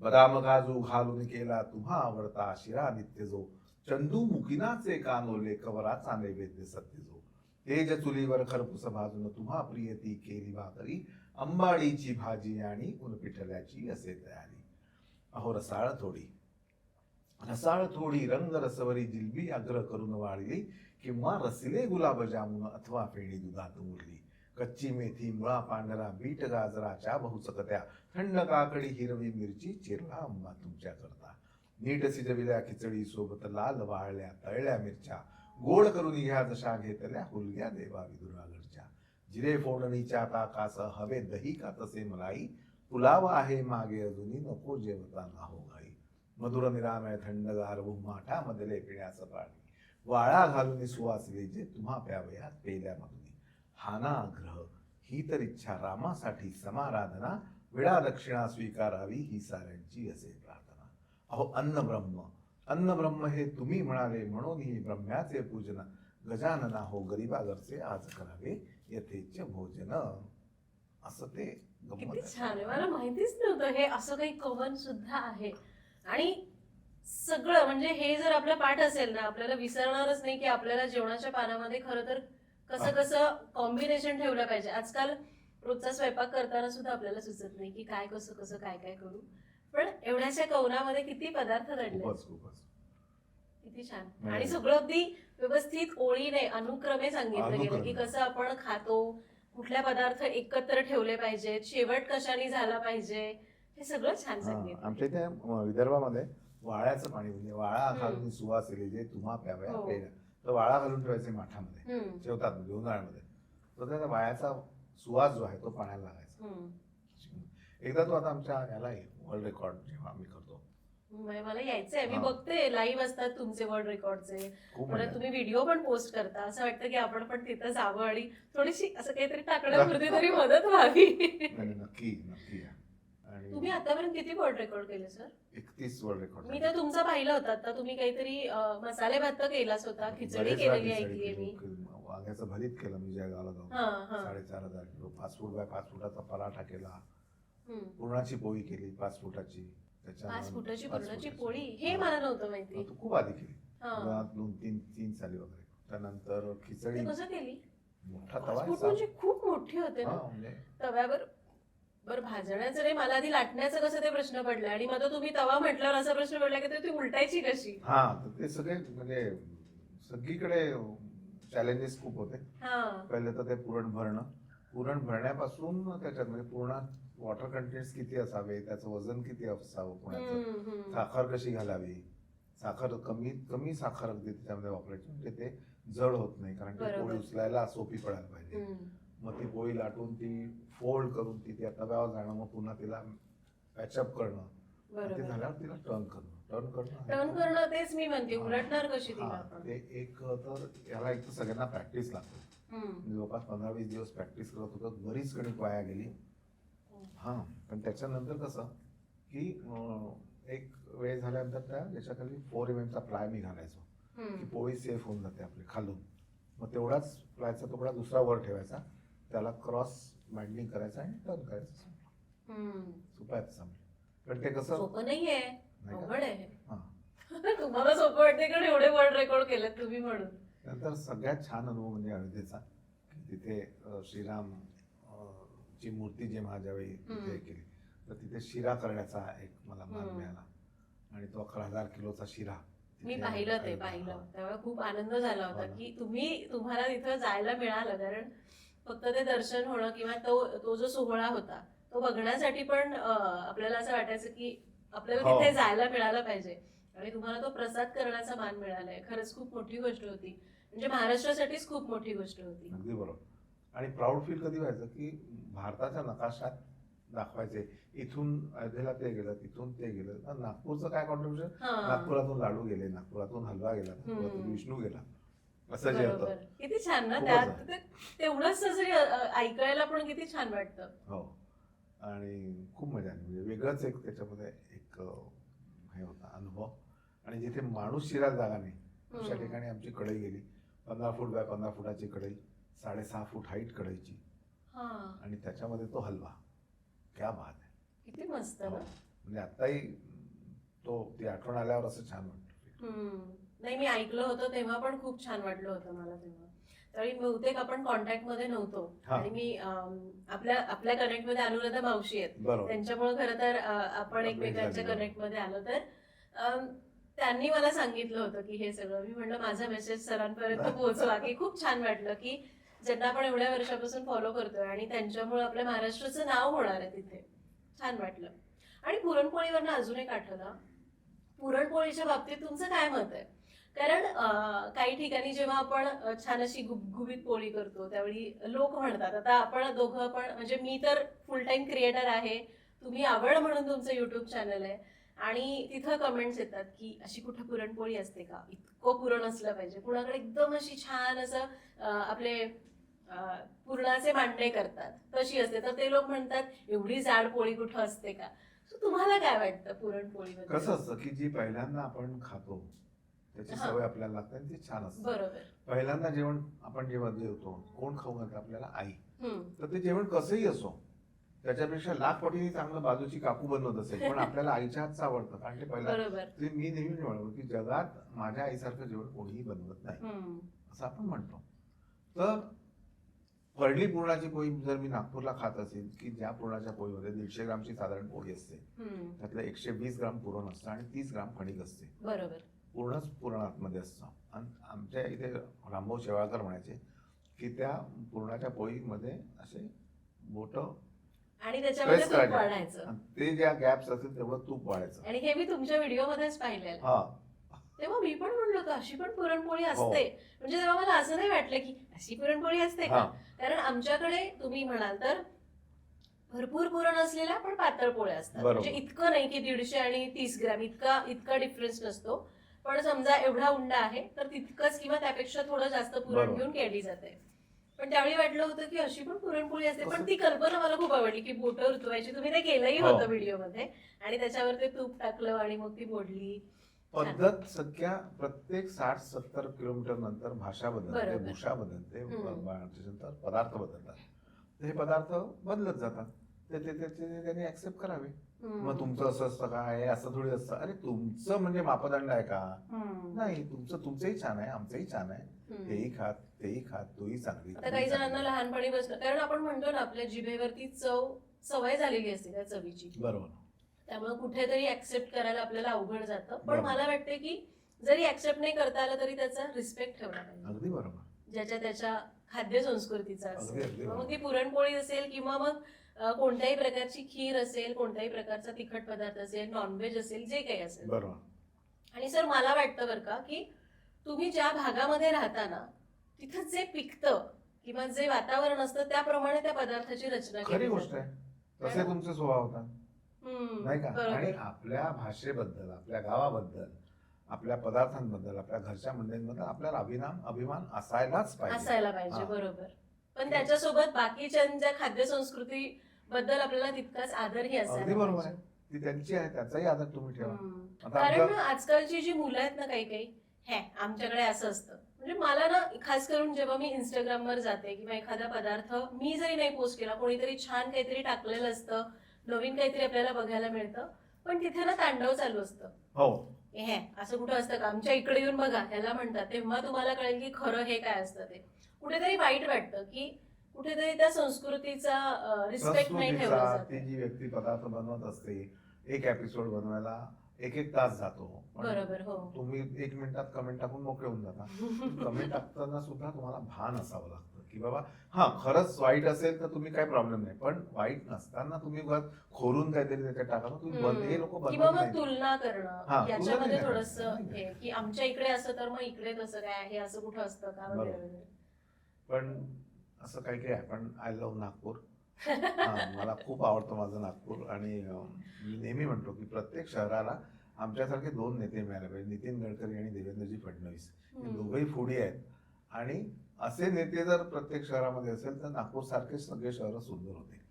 बदाम काजू घालून केला तुम्हा आवडता शिरा नित्य जो, चंदू मुकिनाचे कानोले कवराचा नैवेद्य सत्य जो. तेज चुलीवर खरपूस भाजून तुम्हा प्रियती केली भाकरी, अंबाडीची भाजी आणि उनपिठल्याची असे तयारी. अहो रसाळ थोडी, रसाळ थोडी रंग रसवरी जिलबी आग्रह करून वाळली, किंवा रसिले गुलाब जामुन अथवा फेणी दुधात मुरली. कच्ची मेथी, मुळा पांढरा, बीट गाजराच्या बहुचकत्या, थंड काकडी, हिरवी मिरची, चिरला आंबा तुमच्या करता. नीट शिजविल्या खिचडी सोबत लाल वाळल्या तळल्या मिरच्या, गोड करून ह्या जशा घेतल्या हुलग्या देवा विदुरागडच्या. जिरे फोडणीच्या ताकासह हवे दही का तसे मलाई, पुलाव आहे मागे अजूनी नको जेवताना हो घाई. मधुर निरामय थंडगार माठामधले पिण्याचं पाणी, वाळा घालून सुवासले जे तुम्हा प्यावयात पेल्या मधुनी. हाना आग्रह ही तर इच्छा रामासाठी समाराधना, विडा दक्षिणा स्वीकारावी ही साऱ्यांची असे प्रार्थना. अहो अन्न ब्रह्म हे तुम्ही म्हणाले, म्हणून ही ब्रह्म्याचे पूजन. गजानना हो गरीबागरचे आज करावे यथेच भोजन. असं ते गंमत किती आहे. छान आहे. मला माहितीच नव्हतं हे असं काही कवन सुद्धा आहे. आणि सगळं म्हणजे हे जर आपलं पाठ असेल ना, आपल्याला विसरणारच नाही की आपल्याला जेवणाच्या पानामध्ये खरं तर कसं कसं कॉम्बिनेशन ठेवलं पाहिजे. आजकाल रोजचा स्वयंपाक करताना सुद्धा आपल्याला सुचत नाही की काय कसं कसं काय काय करू, पण एवढ्याशा कवनामध्ये किती पदार्थ दडले. खूपच किती छान. आणि सगळं अगदी व्यवस्थित ओळीने अनुक्रमे सांगितलं गेलं की अनुक्रमे. कसं आपण खातो, कुठल्या पदार्थ एकत्र ठेवले पाहिजेत, शेवट कशाने झाला पाहिजे, हे सगळं छान सांगितलं. आमच्या इथे विदर्भामध्ये वाळ्याचं पाणी म्हणजे वाळा घालून सुवासिले जे तुम्हा प्यावया हो. पेल्या, तर वाळा घालून ठेवायचे माठामध्ये, जेवतात म्हणजे उन्हाळ्यामध्ये, तर त्याचा वाळ्याचा सुवास जो आहे तो पाण्याला लागायचा. एकदा तो आता आमच्या याला वर्ल्ड रेकॉर्ड जेव्हा आम्ही करतो, मला यायचंय. मी हा. बघते लाईव्ह असतात तुमचे वर्ल्ड रेकॉर्डचे, खूप मला मजा तुम्ही व्हिडिओ पण पोस्ट करता. असं वाटतं की आपण पण तिथं जावं आणि थोडीशी असं काहीतरी टाकण्यापुरती तरी मदत व्हावी. नाही, नक्की नक्की या. आणि तुम्ही आतापर्यंत किती वर्ल्ड रेकॉर्ड केले सर? 31 world record. मी तर तुमचा पाहिला होता. आता तुम्ही काहीतरी मसाले भात तर केलाच होता, खिचडी केलेली ऐकलीये मी. वांग्याचं भरीत केलं मी जळगावला जाऊन, हा, हा. 4,500 किलो 5 फूट बाय 5 फुटाचा पराठा केला, हम्म. पुरणाची पोळी केली 5 फुटाची, 5 फुटाची 5 पुरणाची फुटाची. पोळी, हे हा. मला नव्हतं माहिती. तू खूप आधी केली, हा. 2-3 साली वगैरे. त्यानंतर खिचडी, ते कसं केली? मोठा 5 तवा फूट आहे, म्हणजे खूप मोठी होते ना म्हणजे तव्यावर. बरं, भाजण्याचं नाही, मला आधी लाटण्याचं कसं ते प्रश्न पडला. आणि मग तुम्ही तवा म्हटल्यावर असा प्रश्न पडला की ती उलटायची कशी? हा, तर ते सगळे म्हणजे सगळीकडे चॅलेंजेस खूप होते. हा. पहिले तर ते पुरण भरण्यापासून त्याच्यात म्हणजे पुरणात वॉटर कंटेंट्स किती असावे, त्याचं वजन किती असावं, पुण्याचं साखर कशी घालावी, साखर कमीत कमी साखर अगदी त्याच्यामध्ये वापरायची म्हणजे ते जड होत नाही, कारण ती बरोबर. पोळी उचलायला सोपी पडायला पाहिजे. मग ती पोळी लाटून ती फोल्ड करून ती त्या तव्यावर जाणं, मग पुन्हा तिला पॅचअप करणं, आणि ते बरोबर. झाल्यावर तिला टर्न करणं टर्न करणं, तेच मी म्हणते, उलटणार कशी तिला हा, आपण? ते एक तर याला एक तर सगळ्यांना प्रॅक्टिस लागते. मी जवळपास 15-20 दिवस प्रॅक्टिस करत होतो, बरीच कणिक वाया गेली. हा, पण त्याच्यानंतर कसं की एक वेळ झाल्यानंतर त्या याच्याखाली 4 mm चा प्लाय मी घालायचो की पोळी सेफ होऊन जाते आपली खालून. मग तेवढाच प्लायचा तुकडा दुसरा वर ठेवायचा, त्याला क्रॉस बाइंडिंग करायचं आणि टर्न करायचं. सोपं समजा, पण ते कसं सोपं नाहीये, नाही का? अवघड आहे. हा. तुम्हाला सोपं वाटते कारण एवढे वर्ल्ड रेकॉर्ड केले तुम्ही म्हणून. नंतर सगळ्यात छान अनुभव म्हणजे अयोध्येचा, की तिथे श्रीराम ची मूर्ती जेव्हा ज्यावेळी तिथे केली, तर तिथे शिरा करण्याचा एक मला मान मिळाला, आणि तो 11,000 किलोचा शिरा मी तिथे पाहिलं ते खायला. पाहिलं, हा. तेव्हा खूप आनंद झाला होता हो ना. की तुम्हाला तिथं जायला मिळालं. कारण फक्त ते दर्शन होणं किंवा तो जो सोहळा होता तो बघण्यासाठी पण आपल्याला असं वाटायचं की आपल्याला हो. तिथे जायला मिळालं पाहिजे, आणि तुम्हाला तो प्रसाद करण्याचा मान मिळालाय. खरंच खूप मोठी गोष्ट होती, म्हणजे महाराष्ट्रासाठीच खूप मोठी गोष्ट होती. अगदी बरोबर. आणि प्राऊड फील कधी व्हायचं की भारताच्या नकाशात दाखवायचे, इथून अयोध्येला ते गेलं, तिथून ते गेलं. तर नागपूरचं काय कॉन्ट्रीब्युशन, हा. नागपुरातून लाडू गेले, नागपुरातून हलवा गेला, नागपुरातून विष्णू गेला, असं जे बरोबर. होतं. किती छान ना, खूपच त्यात आहे. तेवढंच जरी ऐकायला पण किती छान वाटतं. हो, आणि खूप मजा आली. म्हणजे वेगळंच एक त्याच्यामध्ये एक हे होता अनुभव. आणि जिथे माणूस शिरायला जागा नाही अशा ठिकाणी आमची कढई गेली, 15 फूट बाय 15 फुटाची कढई, 6.5 फूट हाईट कढईची, हा, आणि त्याच्यामध्ये तो हलवा. क्या बात आहे. किती मस्त हो. ना. म्हणजे आताही ती आठवण आल्यावर असं छान वाटतं. नाही, मी ऐकलं होतं तेव्हा पण खूप छान वाटलं होतं मला तेव्हा. तरी बहुतेक आपण कॉन्टॅक्ट मध्ये नव्हतो, हा. आणि मी आपल्या कनेक्ट मध्ये अनुराधा मावशी आहेत, बरोबर. त्यांच्यामुळे खरं तर आपण भेट एकमेकांच्या झाली. कनेक्ट मध्ये आलो. तर त्यांनी मला सांगितलं होतं की हे सगळं, मी म्हणलं माझा मेसेज सरांपर्यंत पोहोचवा, की खूप छान वाटलं की ज्यांना आपण एवढ्या वर्षापासून फॉलो करतोय आणि त्यांच्यामुळे आपल्या महाराष्ट्राचं नाव होणार आहे तिथे. छान वाटलं. आणि पुरणपोळीवरनं अजून एक आठवलं, पुरणपोळीच्या बाबतीत तुमचं काय मत आहे? कारण काही ठिकाणी जेव्हा आपण छान अशी गुबगुबीत पोळी करतो त्यावेळी लोक म्हणतात, आता आपण दोघं पण म्हणजे मी तर फुल टाइम क्रिएटर आहे, तुम्ही आवड म्हणून तुमचं युट्यूब चॅनल आहे आणि तिथं कमेंट्स येतात की अशी कुठं पुरणपोळी असते का, इतकं पुरण असलं पाहिजे, कुणाकडे एकदम अशी छान असं आपले पुरणाचे मांडे करतात तशी असते, तर ते लोक म्हणतात एवढी जाड पोळी कुठं असते का. So तुम्हाला काय वाटतं पुरणपोळीबद्दल? कसं असतं की जी पहिल्यांदा आपण खातो त्याची हा. सवय आपल्याला लागते आणि ती छान असते. बरोबर. पहिल्यांदा जेवण आपण जेव्हा जेवतो, कोण खाऊ घालतं आपल्याला? आई. हम्म. तर ते जेवण कसंही असो, त्याच्यापेक्षा लाख पटीने चांगलं बाजूची काकू बनवत असेल, पण आपल्याला आईच्या हातचं आवडतं. कारण ते पहिला बरोबर. ते मी नेहमी म्हणतो की जगात माझ्या आईसारखं जेवण कोणीही बनवत नाही हम्म. असं आपण म्हणतो. तर परळी पुरणाची पोळी जर मी नागपूरला खात असेल, की ज्या पुरणाच्या पोळीमध्ये 150 ग्रामची साधारण पोळी असते, हम्म. त्यातलं 120 ग्राम पुरण असतं आणि 30 ग्राम कणिक असते. बरोबर. पूर्णच पुरण आतमध्ये असतं. आणि आमच्या इथे रामभाऊ शेवाळकर म्हणायचे की त्या पुरणाच्या पोळीमध्ये असे बोट आणि त्याच्यामध्ये प्रेस तूप करायचे. वाढायचं. आणि ते ज्या गॅप्स असतील तेवढं तूप वाढायचं. आणि हे मी तुमच्या व्हिडिओ मध्येच पाहिलेलं. हा. तेव्हा मी पण म्हणलो होतो अशी पण पुरणपोळी हो. असते, म्हणजे तेव्हा मला असं नाही वाटलं की अशी पुरणपोळी असते का. हा. कारण आमच्याकडे तुम्ही म्हणाल तर भरपूर पुरण असलेल्या पण पातळ पोळ्या असतात, बरोबर. म्हणजे इतकं नाही की 150 आणि 30 ग्राम इतका डिफरन्स नसतो. पण समजा एवढा उंडा आहे तर तितकंच किंवा त्यापेक्षा थोडं जास्त पुरण बरोबर. घेऊन केली जाते. पण त्यावेळी वाटलं होतं की अशी पण पुरणपोळी असते, पण कसं? ती कल्पना मला खूप आवडली की बोटं रुतवायची. तुम्ही ते केलंही हो. होतं व्हिडिओ मध्ये आणि त्याच्यावर ते तूप टाकलं आणि मग ती बोडली. पद्धत सगळ्या प्रत्येक 60-70 किलोमीटर नंतर भाषा बदलते, बरोबर. भूषा बदलते, हम्म. त्याच्यानंतर पदार्थ बदलतात. तर हे पदार्थ बदलत जातात. ते त्यांनी ऍक्सेप्ट करावे. मग तुमचं असं असतं का, हे असं थोडी असतं? अरे तुमचं म्हणजे मापदंड आहे का? नाही, तुमचंही छान आहे, आमचंही छान आहे. हेही खात, तेही खात, तोही चांगली. आता काही जणांना लहानपणी बसलं, कारण आपण म्हणतो ना आपल्या जिभेवरती सवय झालेली असते त्या चवीची, बरोबर. त्यामुळे कुठेतरी ऍक्सेप्ट करायला आपल्याला अवघड जातं. पण बरोबर. मला वाटते की जरी ऍक्सेप्ट नाही करता आलं तरी त्याचा रिस्पेक्ट ठेवला पाहिजे, अगदी बरोबर. ज्याच्या त्याच्या खाद्य संस्कृतीचा अगदी असेल. बरोबर. मग ती पुरणपोळी असेल किंवा मग कोणत्याही प्रकारची खीर असेल, कोणत्याही प्रकारचा तिखट पदार्थ असेल, नॉनव्हेज असेल, जे काही असेल. बरोबर. आणि सर मला वाटतं बरं का की तुम्ही ज्या भागामध्ये राहता ना तिथं जे पिकतं किंवा जे वातावरण असतं त्याप्रमाणे त्या पदार्थाची रचना खरी केली गोष्ट जाते. आहे. तसे तुमचे स्वभाव होतात, नाही का? बरोबर. आणि आपल्या भाषेबद्दल, आपल्या गावाबद्दल, आपल्या पदार्थांबद्दल, आपल्या घरच्या मंडळींबद्दल आपल्याला अभिमान असायलाच पाहिजे. असायला पाहिजे. हा. बरोबर. पण त्याच्यासोबत बाकीच्या खाद्य संस्कृती बद्दल आपल्याला तितकाच आदरही अगदी असायला बरोबर आहे. पाहिजे. ती त्यांची आहे, त्याचाही आदर तुम्ही ठेवा. आता कारण आमचं- ना आजकालची जी मुलं आहेत ना काही हे आमच्याकडे असं असतं, म्हणजे मला ना खास करून जेव्हा मी इंस्टाग्रामवर जाते किंवा एखादा पदार्थ मी जरी नाही पोस्ट केला, कोणीतरी छान काहीतरी टाकलेलं असतं, नवीन काहीतरी आपल्याला बघायला मिळतं, पण तिथे ना तांडव चालू असतं. हो. हे असं कुठं असतं का, आमच्या इकडे येऊन बघा ह्याला म्हणतात, तेव्हा तुम्हाला कळेल की खरं हे काय असतं. ते कुठेतरी वाईट वाटतं की कुठेतरी त्या संस्कृतीचा रिस्पेक्ट नाही ठेवला संस्कृतीचा जात. ती जी व्यक्ती पदार्थ बनवत असते, एक एपिसोड बनवायला 1-1 तास जातो. पण बरोबर. हो. तुम्ही 1 मिनिटात कमेंट टाकून मोकळे होऊन जाता. कमेंट टाकताना सुद्धा तुम्हाला भान असावं लागतं की बाबा हा खरंच वाईट असेल तर तुम्ही काय प्रॉब्लेम नाही, पण वाईट नसताना तुम्ही उगाच खोरून काहीतरी त्याच्यात टाका. मग तुम्ही हे लोक किंवा बनवत मग नाही. तुलना हा, करणं तुलना याच्यामध्ये नाही थोडस करायचं. हे की आमच्या इकडे असं तर मग इकडे तसं काय, हे असं कुठं असतं का वगैरे बरोबर. वगैरे. पण असं काही काही आहे. पण आय लव्ह नागपूर. हा, मला खूप आवडतं माझं नागपूर. आणि मी नेहमी म्हणतो की प्रत्येक शहराला आमच्यासारखे 2 नेते मिळाले पाहिजे, नितीन गडकरी आणि देवेंद्रजी फडणवीस. हे दोघंही फुडी आहेत आणि असे नेते जर प्रत्येक शहरामध्ये असेल तर नागपूर सारखे सगळे शहर सुंदर होते.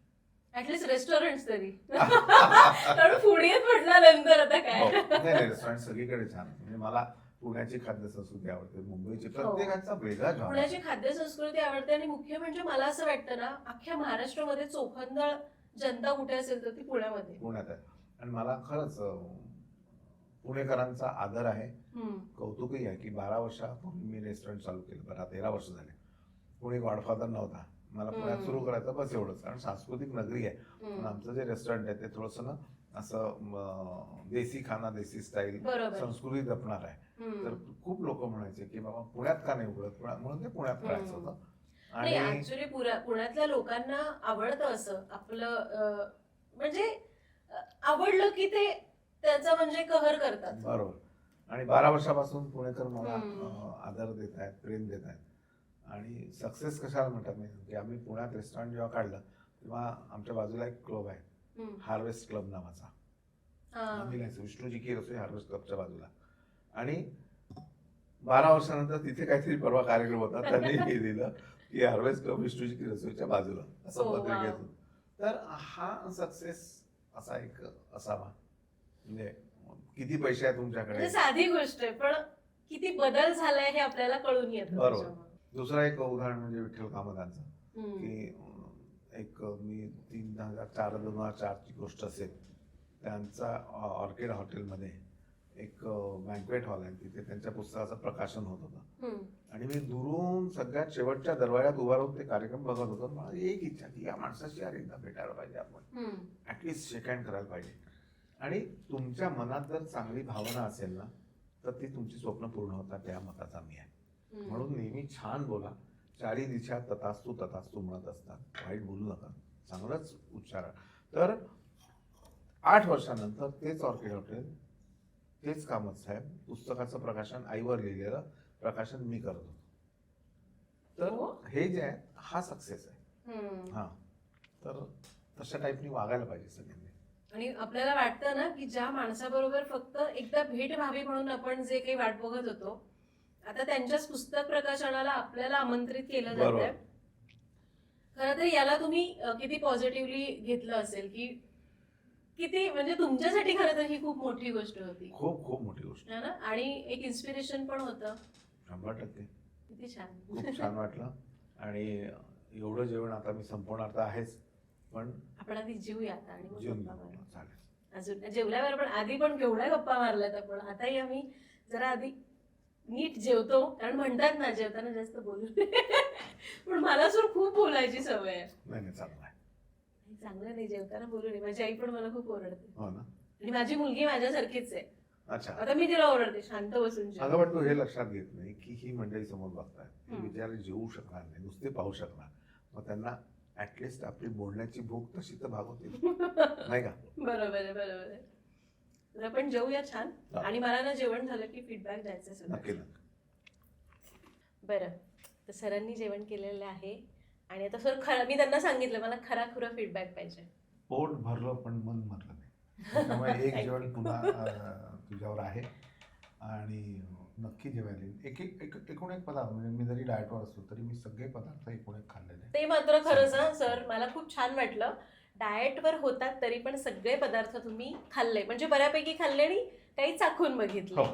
ऍटलीस्ट रेस्टॉरंट तरी. कारण पुढे म्हटल्यानंतर आता हो. काय. नाही, रेस्टॉरंट सगळीकडे छान. म्हणजे मला पुण्याची खाद्य संस्कृती आवडते, मुंबईची, प्रत्येकाचा वेगळा जॉब. पुण्याची खाद्य संस्कृती आवडते आणि मुख्य म्हणजे मला असं वाटतं ना अख्ख्या महाराष्ट्रामध्ये चोखंदळ जनता कुठे असेल तर ती पुण्यामध्ये. पुण्यात आहे. आणि मला खरंच पुणेकरांचा आदर आहे, कौतुकही आहे की 12 वर्षापूर्वी मी रेस्टॉरंट चालू केलं. 13 वर्ष झाले. कोणी गॉडफादर नव्हता. मला पुण्यात सुरू करायचं बस एवढंच. कारण सांस्कृतिक नगरी आहे. पण आमचं जे रेस्टॉरंट आहे ते थोडंसं ना असं देसी खाना, देसी स्टाईल, बरोबर. संस्कृती जपणार आहे. तर खूप लोक म्हणायचे की बाबा पुण्यात का नाही उघडत, म्हणून ते पुण्यात करायचं होतं. नाही ऍक्च्युली पुण्यातल्या लोकांना आवडतं असं आपलं, म्हणजे आवडलं की ते त्याचा म्हणजे कहर करतात. बरोबर. आणि 12 वर्षापासून पुणेकर मला आदर देत आहेत, प्रेम देत आहेत. आणि सक्सेस कशाला म्हणतात नाही की आम्ही पुण्यात रेस्टॉरंट जेव्हा काढलं तेव्हा आमच्या बाजूला एक क्लब आहे, हार्वेस्ट क्लब नावाचा. विष्णूजी की रसोई हार्वेस्ट क्लबच्या बाजूला. आणि 12 वर्षानंतर तिथे काहीतरी परवा कार्यक्रम होता, त्यांनी हे दिलं की हार्वेस्ट क्लब विष्णूजी की रसोईच्या बाजूला असं पत्रिकेतून. तर हा सक्सेस असा एक असावा. म्हणजे किती पैसे आहे तुमच्याकडे, साधी गोष्ट आहे, पण किती बदल झालाय हे आपल्याला कळून येतं. बरोबर. दुसरा एक उदाहरण म्हणजे विठ्ठल कामतांचं, की एक मी 2004 ची गोष्ट असेल, त्यांचा ऑर्किड हॉटेलमध्ये एक बँक्वेट हॉल आहे, तिथे त्यांच्या पुस्तकाचं प्रकाशन होत होतं. आणि मी दुरून सगळ्यात शेवटच्या दरवाजात उभा राहून ते कार्यक्रम बघत होतो. मला एक इच्छा की या माणसाशी यार एकदा भेटायला पाहिजे, आपण ऍटलिस्ट शेक हँड करायला पाहिजे. आणि तुमच्या मनात जर चांगली भावना असेल ना तर ती तुमची स्वप्न पूर्ण होतात, त्या मताचा मी आहे. म्हणून नेहमी छान बोला. चारी दिशा तथास्तु तथास्तु म्हणत असतात, वाईट बोलू नका, चांगलंच उच्चारा. तर 8 वर्षानंतर तेच ऑर्किड हॉटेल, तेच कामत साहेब, पुस्तकाचं प्रकाशन आईवर लिहिलेलं प्रकाशन मी करत होतो. तर हे जे आहे हा सक्सेस आहे. हा, तर तशा टाईपनी वागायला पाहिजे सगळ्यांनी. आणि आपल्याला वाटतं ना की ज्या माणसाबरोबर फक्त एकदा भेट व्हावी म्हणून आपण जे काही वाट बघत होतो, आता त्यांच्याच पुस्तक प्रकाशनाला आपल्याला आमंत्रित केलं जातंय. खरं तर याला तुम्ही किती पॉझिटिव्हली घेतलं असेल, की किती म्हणजे तुमच्यासाठी खरं तर ही खूप मोठी गोष्ट होती. खूप खूप मोठी गोष्ट आहे ना. आणि एक इन्स्पिरेशन पण होतं. 100%. किती छान, खूप छान वाटलं. आणि एवढं जेवण आता मी संपवणार तर आहेच, पण आपण आधी जेवूया आता आणि मग गप्पा मारू. चालेल. अजून जेवल्यावर पण आधी पण केवढ्या गप्पा मारल्यात आपण. आताही आम्ही जरा आधी नीट जेवतो, कारण म्हणतात ना जेवताना जास्त बोलू पण मला सुद्धा खूप बोलायची सवय आहे. नाही चांगलं आहे. चांगलं नाही, जेवताना बोलू नये. माझी आई पण मला खूप ओरडते. हो ना. आणि माझी मुलगी माझ्यासारखीच आहे. अच्छा. आता मी तिला ओरडते शांत बसून जेव. अगं पण तू हे लक्षात घेत नाही की ही मंडळी समोर बघताय, विचार जेवू शकणार नाही, नुसते पाहू शकणार. मग त्यांना ऍटलिस्ट आपली बोलण्याची भूक तशी तर भागवते नाही का. बरोबर आहे, बरोबर आहे. तर आपण जेवूया छान. आणि मला ना जेवण झालं की फीडबॅक द्यायचं सगळं. नक्की. बरं, तर सरांनी जेवण केलेलं आहे आणि आता सर खरं मी त्यांना सांगितलं मला खरा फीडबॅक पाहिजे. पोट भरलं पण मन भरलं नाही. त्यामुळे एक जेवण पुन्हा तुझ्यावर आहे आणि नक्की जेवायला येईल. एकूण एक पदार्थ, म्हणजे मी जरी डाएटवर असलो तरी मी सगळे पदार्थ एकूण एक खाल्लेले. ते मात्र खरंच ना सर, मला खूप छान वाटलं. डाएटवर होतात तरी पण सगळे पदार्थ तुम्ही खाल्ले, म्हणजे बऱ्यापैकी खाल्ले आणि काही चाखून बघितले.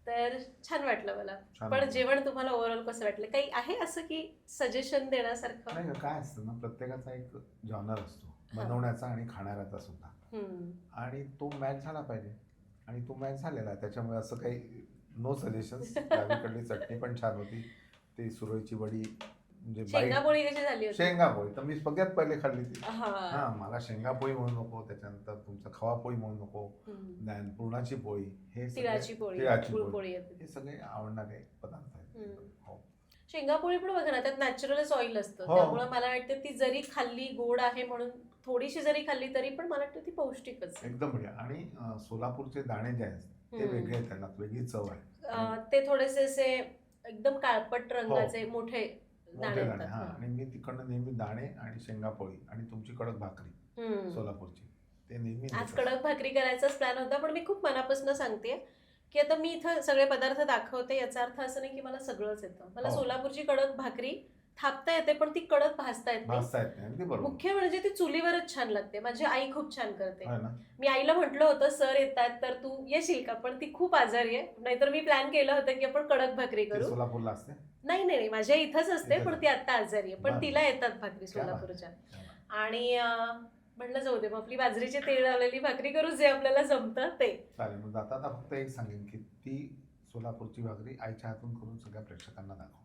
तर छान वाटलं मला. पण जेवण तुम्हाला ओव्हरऑल कसं वाटलं? काही आहे असं की सजेशन देण्यासारखं? नाही, काय असतं ना, प्रत्येकाचा एक जॉनर असतो बनवण्याचा आणि खाणाऱ्याचा सुद्धा, आणि तो मॅच झाला पाहिजे. आणि तो मॅच झालेला आहे. त्याच्यामुळे असं काही नो सजेशन्स. गावीकडली चटणी पण छान होती, ती सुरईची वडी, म्हणजे शेंगापोळी कशी झाली होती? शेंगापोळी तर मी सगळ्यात पहिले खाल्ली ती. हा, मला शेंगापोळी म्हणू नको, त्याच्यानंतर तुमचं खवापोळी म्हणू नको, पुरणाची पोळी, हे तिळाची पोळी, हे सगळे आवडणारे पदार्थ आहेत. शेंगापोळी पण बघा ना, त्यात नॅचरलच ऑइल असतं, त्यामुळे मला वाटतं ती जरी खाल्ली, गोड आहे म्हणून थोडीशी जरी खाल्ली तरी पण मला वाटतं ती पौष्टिकच. एकदम बढिया. आणि सोलापूरचे दाणे जे आहेत ते वेगळे आहेत, त्यांना वेगळी चव आहे. ते थोडेसे असे एकदम काळपट रंगाचे मोठे दाणे. आणि मी तिकडनं नेहमी दाणे आणि शेंगापोळी आणि तुमची कडक भाकरी सोलापूरची, ते नेहमी. आज कडक भाकरी करायचाच प्लॅन होता, पण मी खूप मनापासून सांगते की आता मी इथं सगळे पदार्थ दाखवते, याचा अर्थ असं नाही की मला सगळंच येतं. मला सोलापूरची कडक भाकरी थापता येते, पण ती कडक भाजता येत नाही. मुख्य म्हणजे ती चुलीवरच छान लागते. माझी आई खूप छान करते. मी आईला म्हटलं होतं सर येतात तर तू येशील का, पण ती खूप आजारी आहे. नाहीतर मी प्लॅन केलं होतं की आपण कडक भाकरी करू. सोलापूरला असते? नाही, माझ्या इथंच असते, पण ती आता आजारी आहे. पण तिला येतात भाकरी सोलापूरच्या. आणि म्हटलं जाऊ दे, मग आपली बाजरीचे तेल लावलेली भाकरी करू, जे आपल्याला जमतं ते. चालेल. मग आता फक्त एक सांगेन की ती सोलापूरची भाकरी आईच्या हातून करून सगळ्या प्रेक्षकांना दाखव.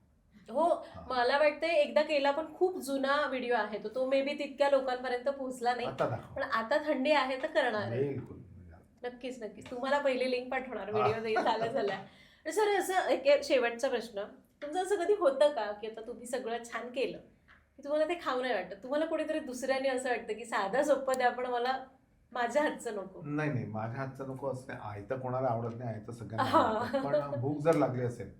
हो, मला वाटतं एकदा केला पण खूप जुना व्हिडिओ आहे तो मे बी तितक्या लोकांपर्यंत पोहोचला नाही, आता दाखव. पण आता थंडी आहे तर करणार आहे. बिलकुल. नक्कीच नक्कीच तुम्हाला पहिली लिंक पाठवणार व्हिडिओ झाल्या. सर असं एक शेवटचा प्रश्न, तुमचं असं कधी होतं का की आता तुम्ही सगळं छान केलं की तुम्हाला ते खाऊ नाही वाटत, तुम्हाला कुठेतरी दुसऱ्याने असं वाटतं की साधं सोपं द्या पण मला माझ्या हातचं नको? नाही, माझ्या हातचं नको असते. आयतं कोणाला आवडत नाही, आयतं सगळ्यांना आवडतं. पण भूक जर लागली असेल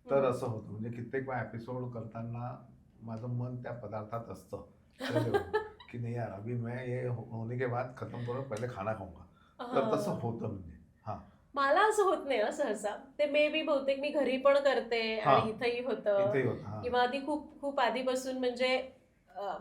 तर असं होतं. म्हणजे कित्येक वेळा एपिसोड करताना माझं मन त्या पदार्थात असतं की नाही यार अभी मैं ये होने के बाद खत्म करो, पहिले खाना खाऊंगा. तर तसं होतं म्हणजे. हा, मला असं होत नाही सहसा. ते मे बी बहुतेक मी घरी पण करते आणि इथंही होतं, इथेही होतं. किंवा आधी खूप खूप आधीपासून म्हणजे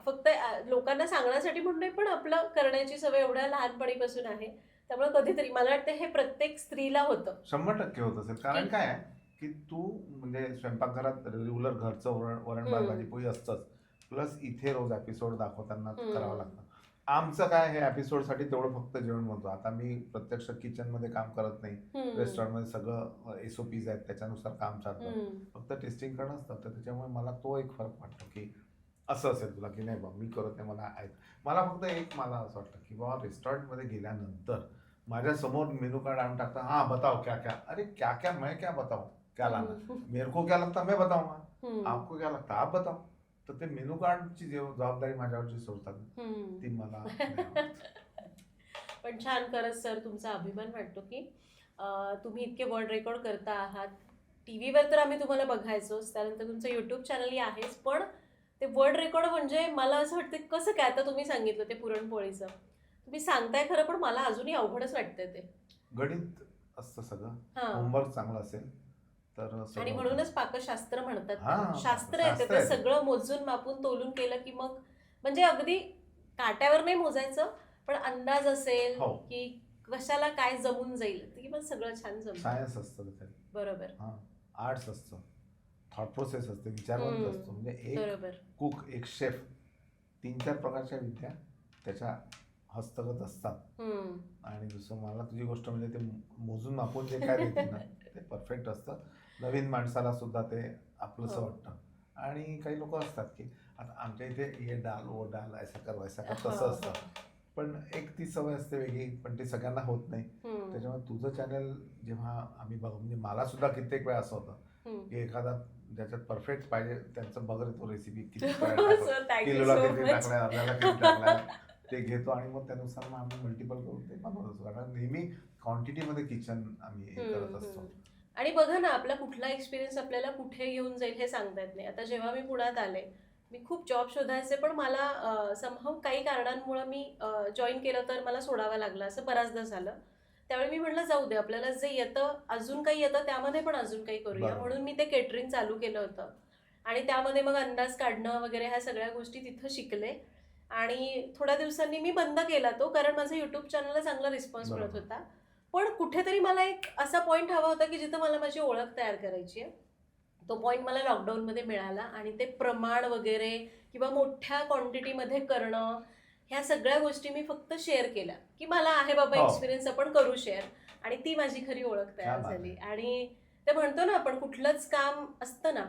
फक्त लोकांना सांगण्यासाठी म्हणून नाही, पण आपलं करण्याची सवय एवढ्या लहानपणीपासून आहे. त्यामुळे कधीतरी मला वाटतं हे प्रत्येक स्त्रीला होतं. 100% होत असेल. कारण काय आहे की तू म्हणजे स्वयंपाकघरात रेग्युलर घरचं वरण भात भाजी पोळी असतंच, प्लस इथे रोज एपिसोड दाखवताना करावं लागतं. आमचं काय हे एपिसोडसाठी तेवढं फक्त जेवण बनतो. आता मी प्रत्यक्ष किचन मध्ये काम करत नाही, रेस्टॉरंटमध्ये सगळं SOPs आहेत, त्याच्यानुसार काम चालतं. फक्त टेस्टिंग करणं असतं. तर त्याच्यामुळे मला तो एक फरक वाटतो की असं असेल तुला की नाही बा मी करत नाही, मला फक्त मला असं वाटतं की बाबा रेस्टॉरंटमध्ये गेल्यानंतर माझ्या समोर मेनू कार्ड आणून टाकता, हाँ बताओ क्या क्या. अरे क्या क्या मैं क्या बताऊं, क्या लाना, मेरे को क्या लगता मैं बताऊंगा, आपको क्या लगता आप बताओ. तर ते मेनू कार्डची जबाबदारी माझ्यावरची सोडतात, ती मला नाही आवडत. पण छान, खरंच सर तुमचा अभिमान वाटतो की तुम्ही इतके वर्ल्ड रेकॉर्ड करता आहात. टीव्हीवर तर आम्ही तुम्हाला बघायचोच, त्यानंतर तुमचं युट्यूब चॅनलही आहेच, पण ते वर्ल्ड रेकॉर्ड म्हणजे मला असं वाटतं कसं काय. आता तुम्ही सांगितलं ते पुरणपोळीचं, तुम्ही सांगताय खरं, पण मला अजूनही अवघडच वाटतंय ते. गणित असतं सगळं, होमवर्क चांगलं असेल तर आणि म्हणूनच पाकशास्त्र म्हणतात, हां, शास्त्र येते शास्त्र ते आहे ते. सगळं मोजून मापून तोलून केलं की मग म्हणजे अगदी काट्यावर नाही मोजायचं, पण अंदाज असेल हो. की कशाला काय जमून जाईल की मग सगळं छान जमतं. सायन्स असतं त्याच्यात. बरोबर. आर्ट्स असतं, थॉट प्रोसेस असते, विचारवंत असतो. म्हणजे एक बरोबर. कुक, एक शेफ, 3-4 प्रकारच्या विद्या त्याच्या हस्तगत असतात. आणि दुसरं मला तुझी गोष्ट म्हणजे ते मोजून मापून जे काय देते ना ते परफेक्ट असतं. नवीन माणसाला सुद्धा ते आपलंसं वाटतं. आणि काही लोक असतात की आता आमच्या इथे ये डाल वो डाल ऐसा कर वैसा कर तसं असतं. पण एक ती सवय असते वेगळी, पण ती सगळ्यांना होत नाही. त्याच्यामुळे तुझं चॅनल जेव्हा आम्ही बघ, म्हणजे मला सुद्धा कित्येक वेळा असं होतं की एखादा ज्याच्यात परफेक्ट पाहिजे त्यांचं बघत येतो रेसिपी किती किलोला किती टाकलाय, अर्ध्याला किती टाकलाय ते घेतो आणि मग त्यानुसार मग आम्ही मल्टिपल करून ते बनवत असतो. कारण नेहमी क्वांटिटीमध्ये किचन आम्ही करत असतो. आणि बघा ना, आपला कुठला एक्सपिरियन्स आपल्याला कुठे घेऊन जाईल हे सांगता येत नाही. आता जेव्हा मी पुण्यात आले, मी खूप जॉब शोधायचे, पण मला समहाऊ काही कारणांमुळे मी जॉईन केलं तर मला सोडावं लागलं, असं बऱ्याचदा झालं. त्यावेळी मी म्हटलं जाऊ दे, आपल्याला जे येतं अजून काही येतं त्यामध्ये पण अजून काही करूया, म्हणून मी ते केटरिंग चालू केलं होतं. आणि त्यामध्ये मग अंदाज काढणं वगैरे ह्या सगळ्या गोष्टी तिथं शिकले. आणि थोड्या दिवसांनी मी बंद केला तो, कारण माझा युट्यूब चॅनलला चांगला रिस्पॉन्स मिळत होता. पण कुठेतरी मला एक असा पॉईंट हवा होता की जिथं मला माझी ओळख तयार करायची आहे. तो पॉईंट मला लॉकडाऊनमध्ये मिळाला आणि ते प्रमाण वगैरे किंवा मोठ्या क्वांटिटीमध्ये करणं, ह्या सगळ्या गोष्टी मी फक्त शेअर केल्या की मला आहे बाबा एक्सपिरियन्स, आपण करू शेअर. आणि ती माझी खरी ओळख तयार झाली. आणि ते म्हणतो ना आपण, कुठलंच काम असतं ना,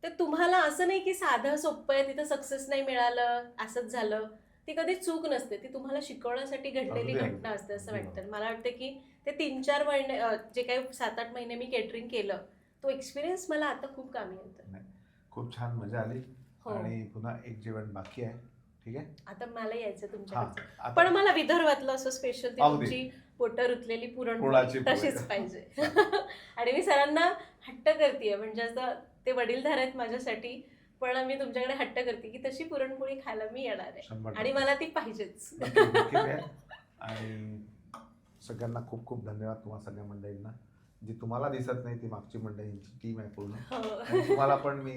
ते तुम्हाला असं नाही की साधं सोपं आहे, तिथं सक्सेस नाही मिळालं असंच झालं, ती कधी चूक नसते, ती तुम्हाला शिकवण्यासाठी घडलेली घटना असते असं वाटतं. मला वाटतं की ते 3-4 महिने, जे काही 7-8 महिने मी केटरिंग केलं, तो एक्सपिरियन्स मला आता खूप कामी येतो. खूप छान मजा आली. आणि पुन्हा एक जेवण बाकी आहे. ठीक आहे, आता मला यायचं तुमच्याकडे, पण मला विदर्भातलं असं स्पेशल तुमची पोटं रुतलेली पुरणपोळी तशीच पाहिजे. आणि मी सरांना हट्ट करते, म्हणजे असं ते वडीलधार आहेत माझ्यासाठी, पण मी तुमच्याकडे हट्ट करते की तशी पुरणपोळी खायला मी येणार आहे आणि मला ती पाहिजेच. आणि सगळ्यांना खूप खूप धन्यवाद तुम्हा सगळ्या मंडळींना. जी तुम्हाला दिसत नाही ती मागची मंडळींची टीम आहे पूर्ण. तुम्हाला पण मी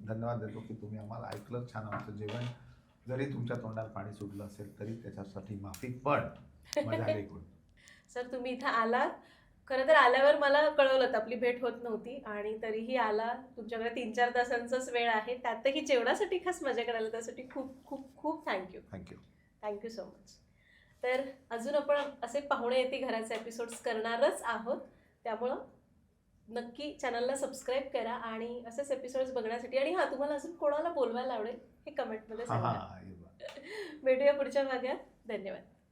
धन्यवाद देतो की तुम्ही आम्हाला ऐकलं. छान आमचं जेवण, जरी तुमच्या तोंडात पाणी सुटलं असेल तरी त्याच्यासाठी माफी, पण मजा आली खूप. सर तुम्ही इथं आलात, खरं तर आल्यावर मला कळवलं, आपली भेट होत नव्हती आणि तरीही आला. तुमच्याकडे 3-4 तासांचाच वेळ आहे, त्यातही जेवणासाठी खास मजा करायला, त्यासाठी खूप खूप खूप थँक्यू. Thank you so much. तर अजून आपण असे पाहुणे येते घराचे एपिसोड्स करणारच आहोत, त्यामुळं नक्की चॅनलला सबस्क्राईब करा आणि असेच एपिसोड्स बघण्यासाठी. आणि हा, तुम्हाला अजून कोणाला बोलवायला आवडेल हे कमेंटमध्ये सांगा. भेटूया पुढच्या भागात. धन्यवाद.